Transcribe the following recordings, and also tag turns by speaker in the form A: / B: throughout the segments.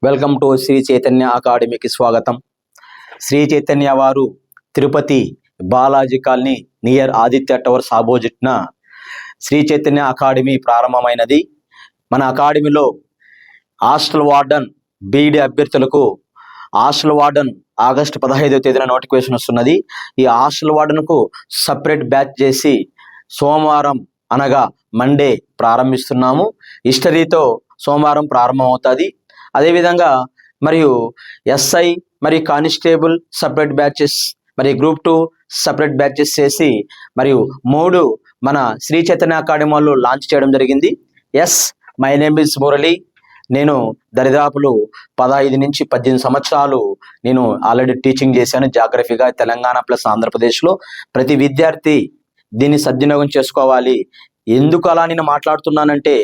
A: Welcome to Shri Chaitanya అకాడమీకి స్వాగతం. శ్రీ చైతన్య వారు Tirupati Balaji colony near Aditya towers ఆపోజిట్న శ్రీ చైతన్య అకాడమీ ప్రారంభమైనది. మన అకాడమీలో హాస్టల్ వార్డన్ బీఈడీ అభ్యర్థులకు హాస్టల్ వార్డన్ ఆగస్టు 15వ తేదీన నోటిఫికేషన్ వస్తున్నది. ఈ హాస్టల్ వార్డన్కు సపరేట్ బ్యాచ్ చేసి సోమవారం అనగా మండే ప్రారంభిస్తున్నాము. హిస్టరీతో సోమవారం ప్రారంభమవుతుంది. అదేవిధంగా మరియు ఎస్ఐ మరియు కానిస్టేబుల్ సపరేట్ బ్యాచెస్ మరియు గ్రూప్ 2 సపరేట్ బ్యాచెస్ చేసి మరియు 3 మన శ్రీ చైతన్య అకాడమీ వాళ్ళు లాంచ్ చేయడం జరిగింది. My name is Murali. నేను దరిదాపులు 15 నుంచి 18 సంవత్సరాలు నేను ఆల్రెడీ టీచింగ్ చేశాను జాగ్రఫీగా తెలంగాణ ప్లస్ ఆంధ్రప్రదేశ్లో. ప్రతి విద్యార్థి దీన్ని సద్వినియోగం చేసుకోవాలి. ఎందుకు అలా నేను మాట్లాడుతున్నానంటే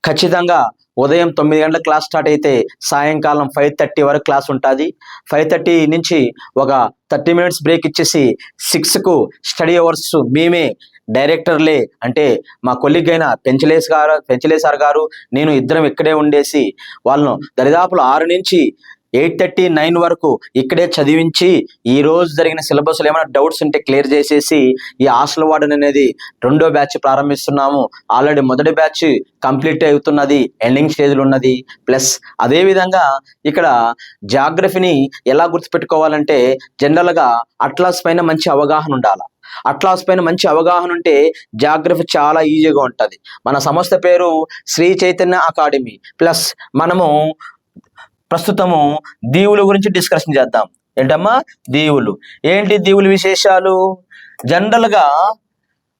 A: ఖచ్చితంగా ఉదయం 9 గంటల క్లాస్ స్టార్ట్ అయితే సాయంకాలం 5:30 వరకు క్లాస్ ఉంటుంది. 5:30 నుంచి ఒక 30 మినిట్స్ బ్రేక్ ఇచ్చేసి 6కు స్టడీ అవర్స్ మేమే డైరెక్టర్లే అంటే మా కొలీగ్ అయిన పెంచలే సార్ గారు నేను ఇద్దరం ఇక్కడే ఉండేసి వాళ్ళను దరిదాపులు 6 నుంచి 8:30 9 వరకు ఇక్కడే చదివించి ఈ రోజు జరిగిన సిలబస్లో ఏమైనా డౌట్స్ ఉంటే క్లియర్ చేసేసి ఈ హాస్టల్ వార్డెన్ అనేది 2వ బ్యాచ్ ప్రారంభిస్తున్నాము. ఆల్రెడీ మొదటి బ్యాచ్ కంప్లీట్ అవుతున్నది, ఎండింగ్ స్టేజ్లో ఉన్నది. ప్లస్ అదేవిధంగా ఇక్కడ జాగ్రఫీని ఎలా గుర్తుపెట్టుకోవాలంటే జనరల్గా అట్లాస్ పైన మంచి అవగాహన ఉండాలి. అట్లాస్ పైన మంచి అవగాహన ఉంటే జాగ్రఫీ చాలా ఈజీగా ఉంటుంది. మన సంస్థ పేరు శ్రీ చైతన్య అకాడమీ. ప్లస్ మనము ప్రస్తుతము దీవుల గురించి డిస్కషన్ చేద్దాం. ఏంటమ్మా దీవులు? ఏంటి దీవుల విశేషాలు? జనరల్గా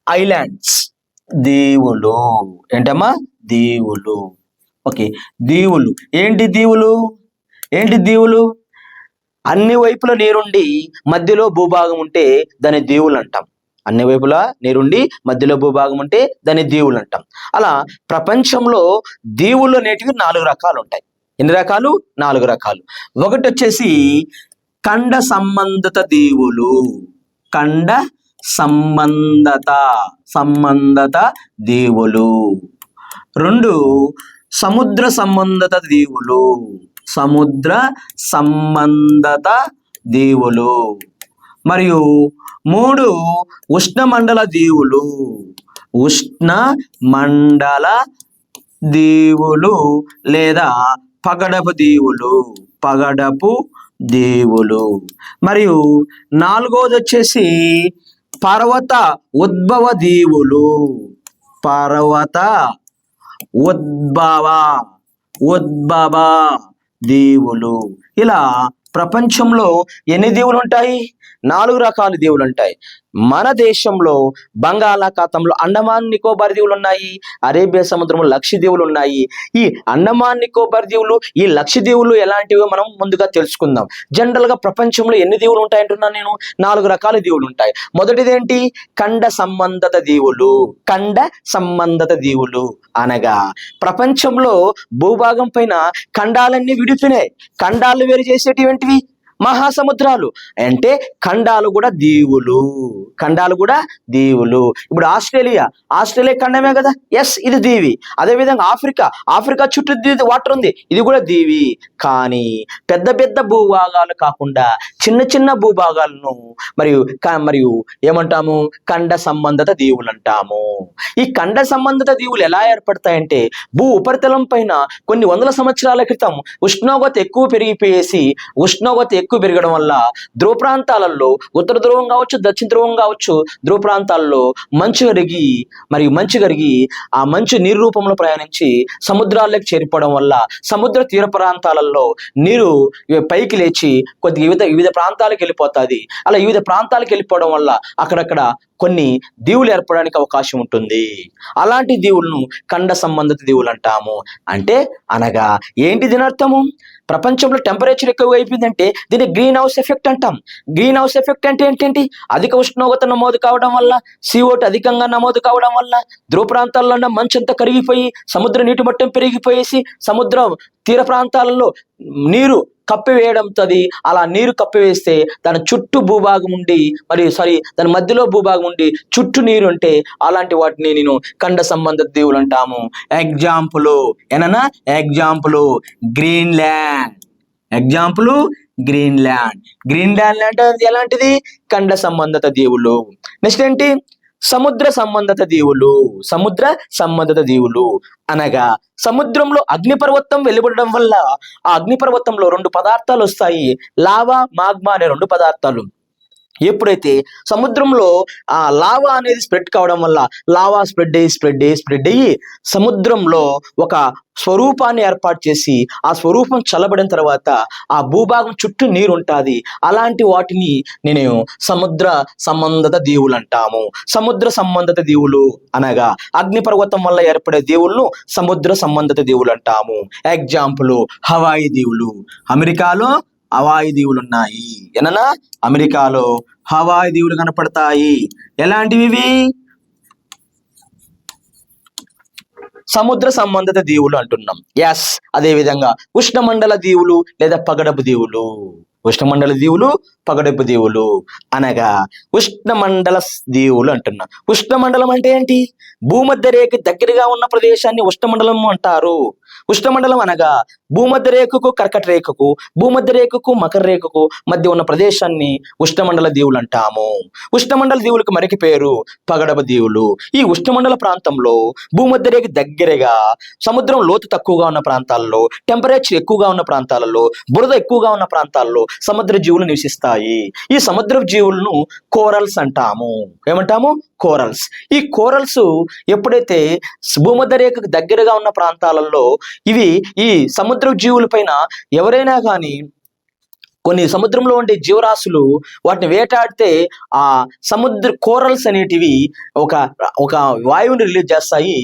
A: ఐలాండ్స్ దీవులు. ఏంటమ్మా దీవులు? ఓకే, దీవులు ఏంటి? దీవులు అన్ని వైపుల నీరుండి మధ్యలో భూభాగం ఉంటే దాన్ని దీవులు అంటాం. అన్ని వైపులా నీరుండి మధ్యలో భూభాగం ఉంటే దాన్ని దీవులు అంటాం. అలా ప్రపంచంలో దీవులు అనేటివి 4 రకాలు ఉంటాయి. ఎన్ని రకాలు? 4 రకాలు. ఒకటి వచ్చేసి ఖండ సంబంధిత దీవులు. ఖండ సంబంధత దీవులు. 2 సముద్ర సంబంధిత దీవులు. సముద్ర సంబంధత దీవులు. మరియు 3 ఉష్ణమండల దీవులు. ఉష్ణమండల దీవులు లేదా పగడపు దీవులు. మరియు 4వది వచ్చేసి పర్వత ఉద్భవ దీవులు. ఉద్భవ దీవులు. ఇలా ప్రపంచంలో ఎన్ని దీవులు ఉంటాయి? 4 రకాల దీవులు ఉంటాయి. మన దేశంలో బంగాళాఖాతంలో అండమాన్ నికోబార్ దీవులు ఉన్నాయి. అరేబియా సముద్రంలో లక్షద్వీపులు ఉన్నాయి. ఈ అండమాన్ నికోబార్ దీవులు, ఈ లక్షద్వీపులు ఎలాంటివో మనం ముందుగా తెలుసుకుందాం. జనరల్గా ప్రపంచంలో ఎన్ని దీవులు ఉంటాయంటున్నాను నేను? 4 రకాల దీవులు ఉంటాయి. మొదటిది ఏంటి? ఖండ సంబంధిత దీవులు. ఖండ సంబంధిత దీవులు అనగా ప్రపంచంలో భూభాగం పైన ఖండాలన్నీ విడిపోయినాయి. ఖండాలు వేరు చేసేటివంటివి మహాసముద్రాలు. అంటే ఖండాలు కూడా దీవులు. ఇప్పుడు ఆస్ట్రేలియా ఖండమే కదా, ఇది దీవి. అదేవిధంగా ఆఫ్రికా చుట్టూ వాటర్ ఉంది, ఇది కూడా దీవి. కానీ పెద్ద భూభాగాలు కాకుండా చిన్న భూభాగాలను మరియు ఏమంటాము? ఖండ సంబంధిత దీవులు అంటాము. ఈ ఖండ సంబంధిత దీవులు ఎలా ఏర్పడతాయంటే భూ ఉపరితలం పైన కొన్ని వందల సంవత్సరాల క్రితం ఉష్ణోగ్రత ఎక్కువ పెరగడం వల్ల ధ్రువ ప్రాంతాలలో ఉత్తర ధ్రువం కావచ్చు, దక్షిణ ధ్రువం కావచ్చు, ధ్రువ ప్రాంతాల్లో మంచు కరిగి ఆ మంచు నీరు రూపంలో ప్రయాణించి సముద్రాల్లోకి చేరిపోవడం వల్ల సముద్ర తీర ప్రాంతాలలో నీరు పైకి లేచి వివిధ ప్రాంతాలకు వెళ్ళిపోతుంది. అలా వివిధ ప్రాంతాలకు వెళ్ళిపోవడం వల్ల అక్కడక్కడ కొన్ని దీవులు ఏర్పడడానికి అవకాశం ఉంటుంది. అలాంటి దీవులను ఖండ సంబంధిత దీవులు అంటాము. అనగా ఏంటి దీని అర్థము? ప్రపంచంలో టెంపరేచర్ ఎక్కువగా అయిపోయిందంటే దీన్ని గ్రీన్ హౌస్ ఎఫెక్ట్ అంటాం. గ్రీన్ హౌస్ ఎఫెక్ట్ అంటే ఏంటంటే అధిక ఉష్ణోగ్రత నమోదు కావడం వల్ల, CO2 అధికంగా నమోదు కావడం వల్ల ధ్రువ ప్రాంతాల్లో మంచంతా కరిగిపోయి సముద్ర నీటి మట్టం పెరిగిపోయేసి సముద్రం తీర ప్రాంతాలలో నీరు కప్పివేయడంతో అలా నీరు కప్పివేస్తే దాని చుట్టూ భూభాగం ఉండి దాని మధ్యలో భూభాగం ఉండి చుట్టూ నీరు ఉంటే అలాంటి వాటిని నేను ఖండ సంబంధ దీవులు అంటాము. ఎగ్జాంపుల్ ఏనన్నా, example Greenland. Example Greenland. Greenland అంటే అది ఎలాంటిది? ఖండ సంబంధత దీవులు. నెక్స్ట్ ఏంటి? సముద్ర సంబంధత దీవులు. సముద్ర సంబంధత దీవులు అనగా సముద్రంలో అగ్నిపర్వతం వెలువడడం వల్ల ఆ అగ్నిపర్వతంలో రెండు పదార్థాలు వస్తాయి, లావా, మాగ్మా అనే రెండు పదార్థాలు. ఎప్పుడైతే సముద్రంలో ఆ లావా అనేది స్ప్రెడ్ కావడం వల్ల లావా స్ప్రెడ్ అయ్యి సముద్రంలో ఒక స్వరూపాన్ని ఏర్పాటు చేసి ఆ స్వరూపం చల్లబడిన తర్వాత ఆ భూభాగం చుట్టూ నీరు ఉంటుంది. అలాంటి వాటిని నేను సముద్ర సంబంధత దీవులు అంటాము. సముద్ర సంబంధత దీవులు అనగా అగ్నిపర్వతం వల్ల ఏర్పడే దీవులను సముద్ర సంబంధత దీవులు అంటాము. ఎగ్జాంపుల్ హవాయి దీవులు. అమెరికాలో హవాయి దీవులు ఉన్నాయి. ఏనన్నా, అమెరికాలో హవాయి దీవులు కనపడతాయి. ఎలాంటివి ఇవి? సముద్ర సంబంధిత దీవులు అంటున్నాం. ఎస్, అదే విధంగా ఉష్ణమండల దీవులు లేదా పగడపు దీవులు. ఉష్ణమండల దీవులు, పగడపు దీవులు అనగా ఉష్ణమండల దీవులు అంటున్నాం. ఉష్ణమండలం అంటే ఏంటి? భూమధ్య రేఖ దగ్గరగా ఉన్న ప్రదేశాన్ని ఉష్ణమండలం అంటారు. ఉష్ణమండలం అనగా భూమధ్య రేఖకు కర్కట రేఖకు, భూమధ్య రేఖకు మకర రేఖకు మధ్య ఉన్న ప్రదేశాన్ని ఉష్ణమండల దీవులు అంటాము. ఉష్ణమండల దీవులకు మరొక పేరు పగడపు దీవులు. ఈ ఉష్ణమండల ప్రాంతంలో భూమధ్య రేఖ దగ్గరగా సముద్రం లోతు తక్కువగా ఉన్న ప్రాంతాల్లో, టెంపరేచర్ ఎక్కువగా ఉన్న ప్రాంతాలలో, బురద ఎక్కువగా ఉన్న ప్రాంతాల్లో సముద్ర జీవులు నివసిస్తాయి. ఈ సముద్ర జీవులను కోరల్స్ అంటాము. ఏమంటాము? కోరల్స్. ఈ కోరల్స్ ఎప్పుడైతే భూమధ్య రేఖకు దగ్గరగా ఉన్న ప్రాంతాలలో ఇవి ఈ సముద్ర జీవుల పైన ఎవరైనా కానీ కొన్ని సముద్రంలో ఉండే జీవరాశులు వాటిని వేటాడితే ఆ సముద్ర కోరల్స్ అనేటివి ఒక వాయువుని రిలీజ్ చేస్తాయి.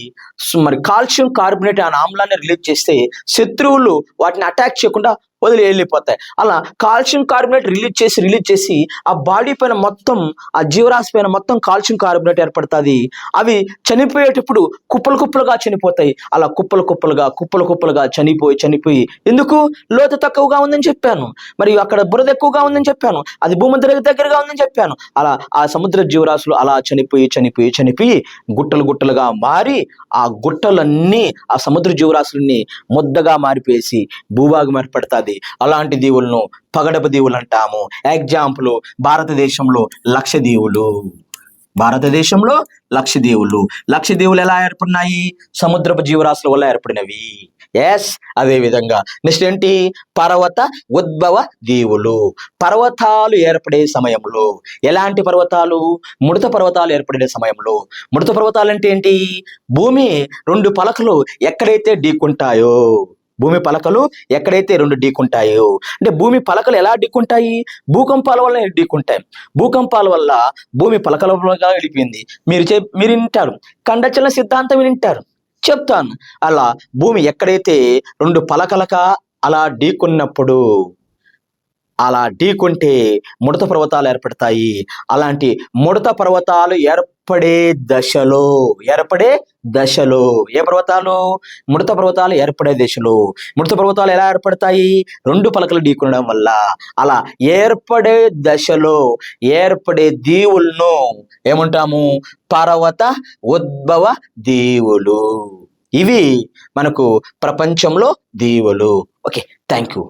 A: మరి కాల్షియం కార్బోనేట్ అనే ఆమ్లాన్ని రిలీజ్ చేస్తే శత్రువులు వాటిని అటాక్ చేయకుండా వదిలి వెళ్ళిపోతాయి. అలా కాల్షియం కార్బోనేట్ రిలీజ్ చేసి ఆ బాడీ పైన మొత్తం, ఆ జీవరాశి పైన మొత్తం కాల్షియం కార్బోనేట్ ఏర్పడుతుంది. అవి చనిపోయేటప్పుడు కుప్పలుగా చనిపోతాయి. అలా కుప్పలుగా చనిపోయి ఎందుకు? లోతు తక్కువగా ఉందని చెప్పాను, మరియు అక్కడ బురద ఎక్కువగా ఉందని చెప్పాను, అది భూమధ్య దగ్గరగా ఉందని చెప్పాను. అలా ఆ సముద్ర జీవరాశులు అలా చనిపోయి గుట్టలుగా మారి ఆ గుట్టలన్నీ ఆ సముద్ర జీవరాశులన్నీ ముద్దగా మారిపేసి భూభాగం ఏర్పడుతుంది. అలాంటి దీవులను పగడపు దీవులు అంటాము. ఎగ్జాంపుల్ భారతదేశంలో లక్షద్వీపులు. భారతదేశంలో లక్షద్వీపులు ఎలా ఏర్పడినాయి? సముద్రపు జీవరాశుల వల్ల ఏర్పడినవి. ఎస్, అదే విధంగా నెక్స్ట్ ఏంటి? పర్వత ఉద్భవ దీవులు. పర్వతాలు ఏర్పడే సమయంలో, ఎలాంటి పర్వతాలు? ముడత పర్వతాలు ఏర్పడే సమయంలో. ముడత పర్వతాలు అంటే ఏంటి? భూమి రెండు పలకలు ఎక్కడైతే ఢీకుంటాయో, భూమి పలకలు ఎక్కడైతే రెండు ఢీకుంటాయో, అంటే భూమి పలకలు ఎలా ఢీకుంటాయి? భూకంపాల వల్ల ఢీకుంటాయి. భూకంపాల వల్ల భూమి పలకలుగా వెళ్ళిపోయింది. మీరు వింటారు, ఖండచలన సిద్ధాంతం వింటారు, చెప్తాను. అలా భూమి ఎక్కడైతే రెండు పలకలక అలా ఢీకున్నప్పుడు, అలా ఢీకుంటే ముడత పర్వతాలు ఏర్పడతాయి. అలాంటి ముడత పర్వతాలు ఏర్పడే దశలో ఏ పర్వతాలు? ముడత పర్వతాలు ఏర్పడే దశలో. ముడత పర్వతాలు ఎలా ఏర్పడతాయి? రెండు పలకలు ఢీకొనడం వల్ల. అలా ఏర్పడే దశలో ఏర్పడే దీవులను ఏమంటాము? పర్వత ఉద్భవ దీవులు. ఇవి మనకు ప్రపంచంలో దీవులు. Okay, thank you.